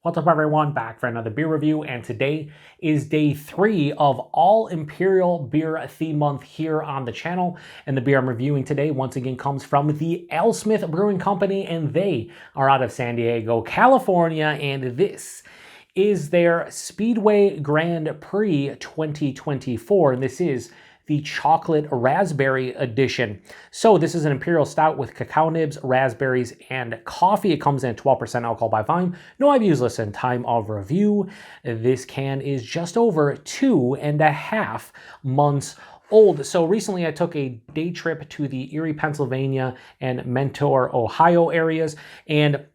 What's up, everyone? Back for another beer review, and today is day 3 of all Imperial Beer Theme Month here on the channel. And the beer I'm reviewing today once again comes from the AleSmith Brewing Company, and they are out of San Diego, California, and this is their Speedway Grand Prix 2024, and this is the chocolate raspberry edition. So this is an Imperial Stout with cacao nibs, raspberries, and coffee. It comes in at 12% alcohol by volume. No IBUs listed. Time of review. This can is just over 2.5 months old. So recently I took a day trip to the Erie, Pennsylvania and Mentor, Ohio areas, and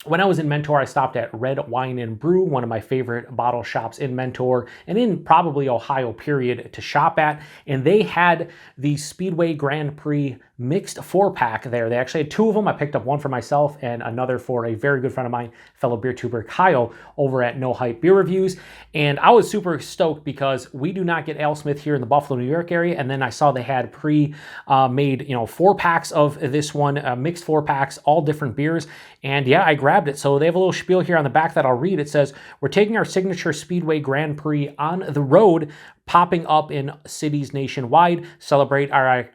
when I was in Mentor, I stopped at Red Wine and Brew, one of my favorite bottle shops in Mentor and in probably Ohio, period, to shop at. And they had the Speedway Grand Prix mixed 4-pack there. They actually had 2 of them. I picked up one for myself and another for a very good friend of mine, fellow beer tuber Kyle, over at No Hype Beer Reviews. And I was super stoked because we do not get AleSmith here in the Buffalo, New York area. And then I saw they had made 4-packs of this one, mixed 4-packs, all different beers. And yeah, I grabbed it. So they have a little spiel here on the back that I'll read. It says, "We're taking our signature Speedway Grand Prix on the road, popping up in cities nationwide. Celebrate our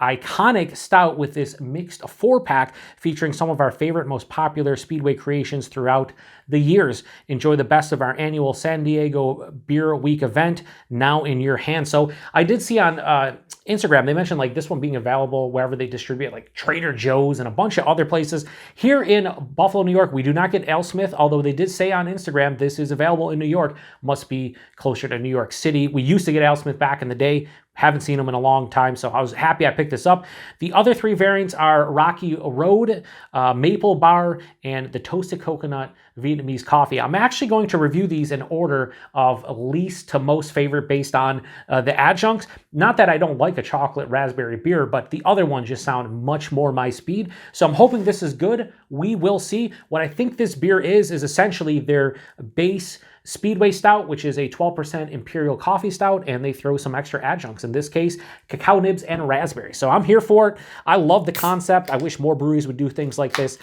iconic stout with this mixed 4-pack featuring some of our favorite, most popular Speedway creations throughout the years. Enjoy the best of our annual San Diego Beer Week event, now in your hands." So I did see on Instagram, they mentioned like this one being available wherever they distribute, like Trader Joe's and a bunch of other places. Here in Buffalo, New York, we do not get AleSmith, although they did say on Instagram this is available in New York. Must be closer to New York City. We used to get AleSmith back in the day. Haven't seen them in a long time, so I was happy I picked this up. The other 3 variants are Rocky Road, Maple Bar, and the Toasted Coconut Vietnamese Coffee. I'm actually going to review these in order of least to most favorite based on the adjuncts. Not that I don't like a chocolate raspberry beer, but the other ones just sound much more my speed. So I'm hoping this is good. We will see. What I think this beer is essentially their base Speedway Stout, which is a 12% Imperial Coffee Stout, and they throw some extra adjuncts, in this case, cacao nibs and raspberry. So I'm here for it. I love the concept. I wish more breweries would do things like this,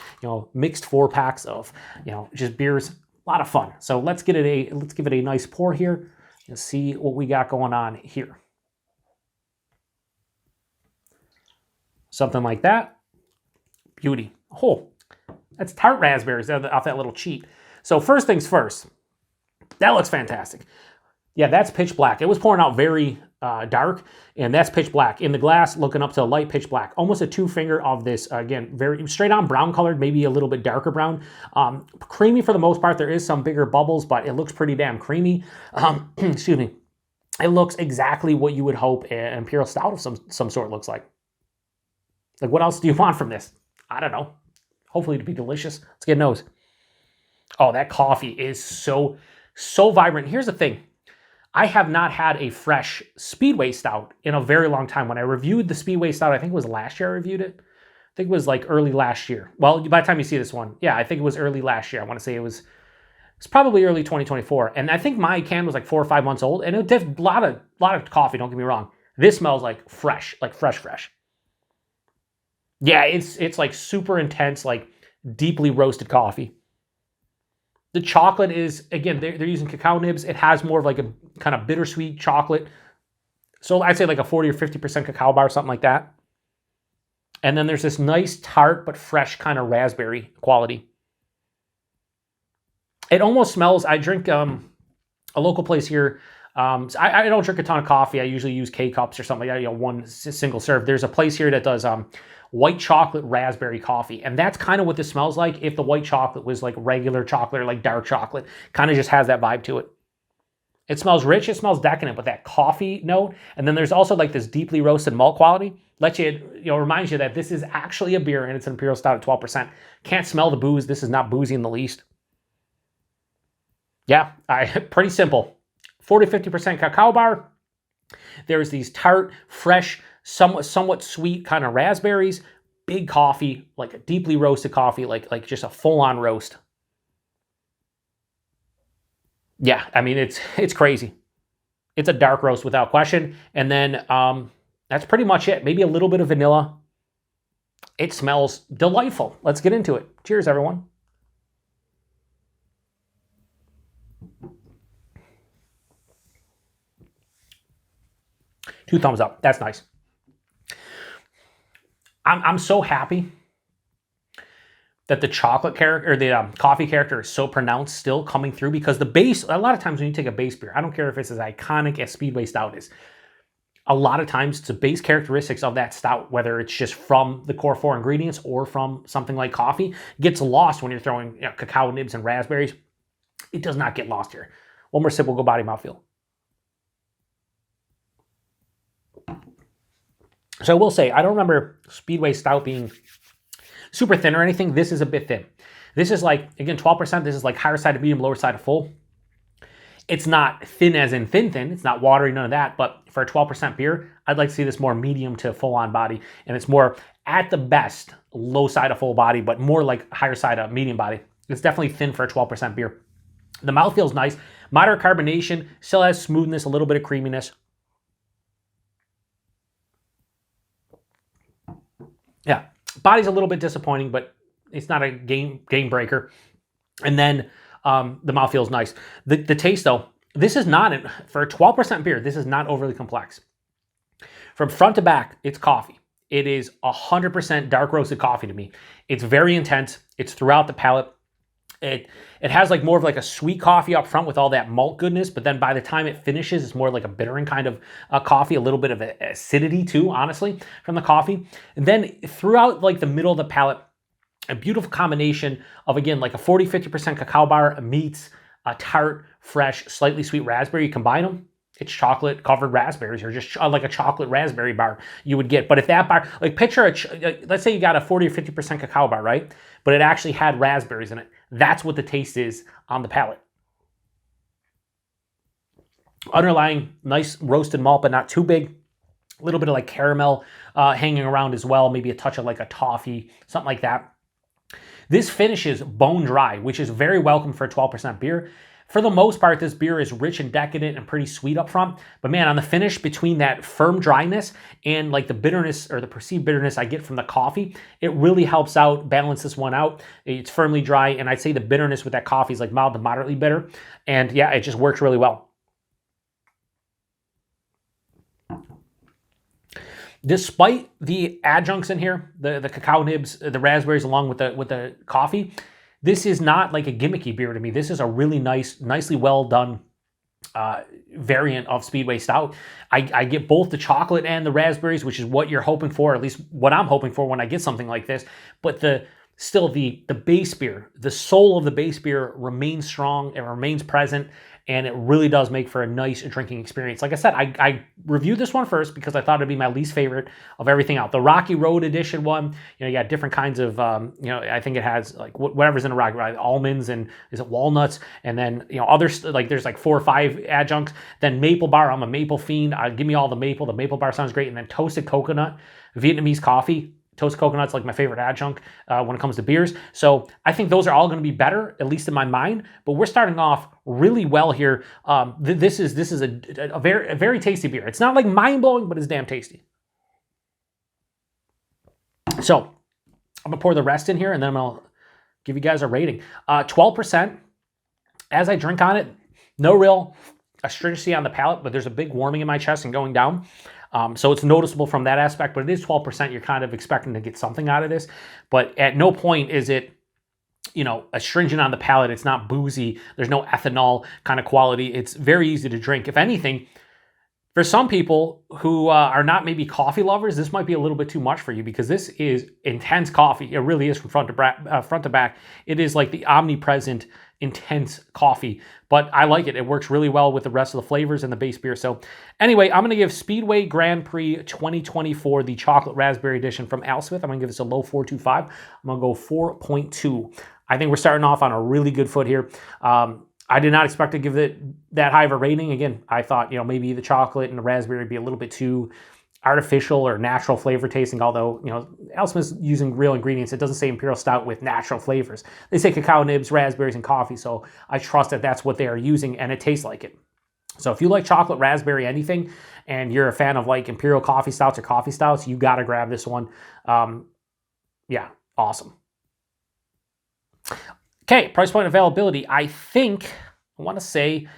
mixed 4-packs of, just beers. A lot of fun. So let's give it a nice pour here and see what we got going on here. Something like that. Beauty. Oh, that's tart raspberries off that little cheat. So first things first. That looks fantastic. Yeah, that's pitch black. It was pouring out very dark, and that's pitch black. In the glass, looking up to a light pitch black. Almost a 2-finger of this, again, very straight on brown colored, maybe a little bit darker brown. Creamy for the most part. There is some bigger bubbles, but it looks pretty damn creamy. Excuse me. It looks exactly what you would hope an Imperial Stout of some sort looks like. Like, what else do you want from this? I don't know. Hopefully to be delicious. Let's get a nose. Oh, that coffee is so vibrant. Here's the thing. I have not had a fresh Speedway Stout in a very long time. When I reviewed the Speedway Stout, I think it was last year I reviewed it. I think it was like early last year. Well, by the time you see this one, yeah, I think it was early last year. I want to say it's probably early 2024. And I think my can was like 4 or 5 months old, and it did a lot of coffee, don't get me wrong. This smells like fresh, like fresh. Yeah, it's like super intense, like deeply roasted coffee. The chocolate is, again, they're using cacao nibs. It has more of like a kind of bittersweet chocolate. So I'd say like a 40 or 50% cacao bar, something like that. And then there's this nice tart but fresh kind of raspberry quality. It almost smells, I drink a local place here. I don't drink a ton of coffee. I usually use K-cups or something like that, one single serve. There's a place here that does white chocolate raspberry coffee. And that's kind of what this smells like if the white chocolate was like regular chocolate or like dark chocolate. Kind of just has that vibe to it. It smells rich. It smells decadent with that coffee note. And then there's also like this deeply roasted malt quality. Reminds you that this is actually a beer and it's an Imperial Stout at 12%. Can't smell the booze. This is not boozy in the least. Yeah, pretty simple. 40-50% cacao bar. There's these tart, fresh, somewhat sweet kind of raspberries, big coffee, like a deeply roasted coffee, like just a full-on roast. Yeah, I mean, it's crazy. It's a dark roast without question. And then that's pretty much it. Maybe a little bit of vanilla. It smells delightful. Let's get into it. Cheers, everyone. 2 thumbs up. That's nice. I'm so happy that the chocolate character or the coffee character is so pronounced still coming through, because the base, a lot of times when you take a base beer, I don't care if it's as iconic as Speedway Stout is, a lot of times it's the base characteristics of that stout, whether it's just from the core 4 ingredients or from something like coffee, gets lost when you're throwing cacao nibs and raspberries. It does not get lost here. One more sip, we'll go body mouthfeel. So I will say, I don't remember Speedway Stout being super thin or anything. This is a bit thin. This is like, again, 12%. This is like higher side of medium, lower side of full. It's not thin as in thin. It's not watery, none of that. But for a 12% beer, I'd like to see this more medium to full on body. And it's more, at the best, low side of full body, but more like higher side of medium body. It's definitely thin for a 12% beer. The mouth feels nice. Moderate carbonation, still has smoothness, a little bit of creaminess. Yeah, body's a little bit disappointing, but it's not a game breaker. And then the mouth feels nice. The taste, though, this is not, for a 12% beer, this is not overly complex. From front to back, it's coffee. It is 100% dark roasted coffee to me. It's very intense. It's throughout the palate. It has like more of like a sweet coffee up front with all that malt goodness, but then by the time it finishes, it's more like a bittering kind of coffee, a little bit of acidity too, honestly, from the coffee. And then throughout like the middle of the palate, a beautiful combination of, again, like a 40-50% cacao bar meets a tart, fresh, slightly sweet raspberry. You combine them, it's chocolate covered raspberries, or just like a chocolate raspberry bar you would get. But if that bar, like picture, let's say you got a 40 or 50% cacao bar, right? But it actually had raspberries in it. That's what the taste is on the palate. Underlying nice roasted malt, but not too big. A little bit of like caramel hanging around as well. Maybe a touch of like a toffee, something like that. This finishes bone dry, which is very welcome for a 12% beer. For the most part, this beer is rich and decadent and pretty sweet up front. But man, on the finish, between that firm dryness and like the bitterness or the perceived bitterness I get from the coffee, it really helps out, balance this one out. It's firmly dry, and I'd say the bitterness with that coffee is like mild to moderately bitter. And yeah, it just works really well. Despite the adjuncts in here, the cacao nibs, the raspberries along with the coffee, this is not like a gimmicky beer to me. This is a really nicely well done variant of Speedway Stout. I get both the chocolate and the raspberries, which is what you're hoping for, or at least what I'm hoping for when I get something like this. But still the base beer, the soul of the base beer remains strong, it remains present, and it really does make for a nice drinking experience. Like I said, I reviewed this one first because I thought it'd be my least favorite of everything out. The Rocky Road edition one, you got different kinds of, I think it has like whatever's in a Rocky Road, almonds and is it walnuts, and then others, like there's like 4 or 5 adjuncts. Then maple bar, I'm a maple fiend. Give me all the maple. The maple bar sounds great, and then toasted coconut, Vietnamese coffee. Toasted coconut's like my favorite adjunct when it comes to beers. So I think those are all going to be better, at least in my mind. But we're starting off really well here. This is a very tasty beer. It's not like mind-blowing, but it's damn tasty. So I'm going to pour the rest in here, and then I'm going to give you guys a rating. 12%. As I drink on it, no real astringency on the palate, but there's a big warming in my chest and going down. So it's noticeable from that aspect, but it is 12%. You're kind of expecting to get something out of this, but at no point is it, astringent on the palate. It's not boozy. There's no ethanol kind of quality. It's very easy to drink. If anything, for some people who are not maybe coffee lovers, this might be a little bit too much for you, because this is intense coffee. It really is from front to back. It is like the omnipresent, intense coffee, but I like it. It works really well with the rest of the flavors and the base beer. So anyway, I'm going to give Speedway Grand Prix 2024, the chocolate raspberry edition from AleSmith, I'm going to give this a low 4.25. I'm going to go 4.2. I think we're starting off on a really good foot here. I did not expect to give it that high of a rating. Again, I thought, maybe the chocolate and the raspberry would be a little bit too artificial or natural flavor tasting, although, AleSmith's using real ingredients. It doesn't say Imperial Stout with natural flavors. They say cacao nibs, raspberries, and coffee, so I trust that that's what they are using, and it tastes like it. So if you like chocolate, raspberry, anything, and you're a fan of like Imperial coffee stouts or coffee stouts, you got to grab this one. Yeah, awesome. Okay, price point availability. I think, I want to say,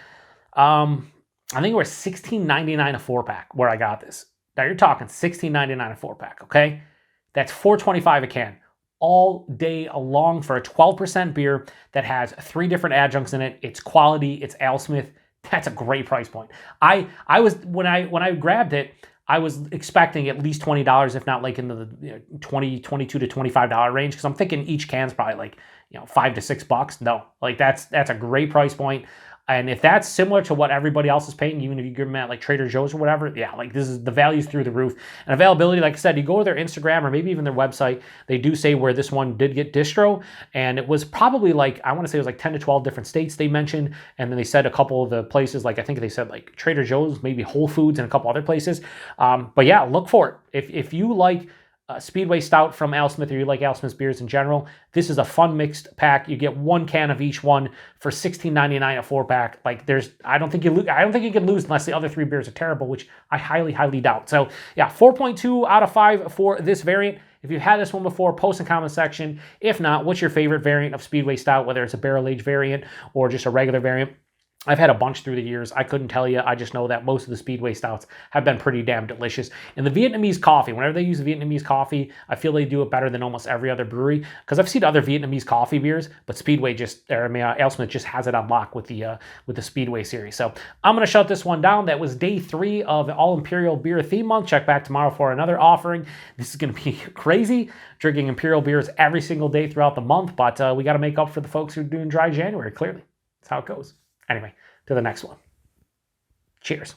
I think it was $16.99 a 4-pack where I got this. Now you're talking $16.99 a 4-pack, okay? That's $4.25 a can all day long for a 12% beer that has 3 different adjuncts in it. It's quality, it's AleSmith. That's a great price point. I was when I grabbed it, I was expecting at least $20, if not like in the $22 to $25 range, because I'm thinking each can's probably like $5 to $6. No, like that's a great price point. And if that's similar to what everybody else is paying, even if you give them at like Trader Joe's or whatever, yeah, like this is the value's through the roof. And availability, like I said, you go to their Instagram or maybe even their website, they do say where this one did get distro. And it was probably like, I want to say it was like 10 to 12 different states they mentioned. And then they said a couple of the places, like I think they said like Trader Joe's, maybe Whole Foods and a couple other places. But yeah, look for it. If you like Speedway Stout from AleSmith, or you like AleSmith beers in general, this is a fun mixed pack. You get 1 can of each one for $16.99 a 4-pack. Like I don't think you can lose unless the other 3 beers are terrible, which I highly doubt. So yeah, 4.2 out of 5 for this variant. If you've had this one before, post in the comment section. If not, what's your favorite variant of Speedway Stout, whether it's a barrel-aged variant or just a regular variant? I've had a bunch through the years. I couldn't tell you. I just know that most of the Speedway Stouts have been pretty damn delicious. And the Vietnamese coffee, whenever they use Vietnamese coffee, I feel they do it better than almost every other brewery. Because I've seen other Vietnamese coffee beers, but AleSmith just has it on lock with the Speedway series. So I'm going to shut this one down. That was day 3 of the All Imperial Beer Theme Month. Check back tomorrow for another offering. This is going to be crazy, drinking Imperial beers every single day throughout the month. But we got to make up for the folks who are doing dry January, clearly. That's how it goes. Anyway, to the next one. Cheers.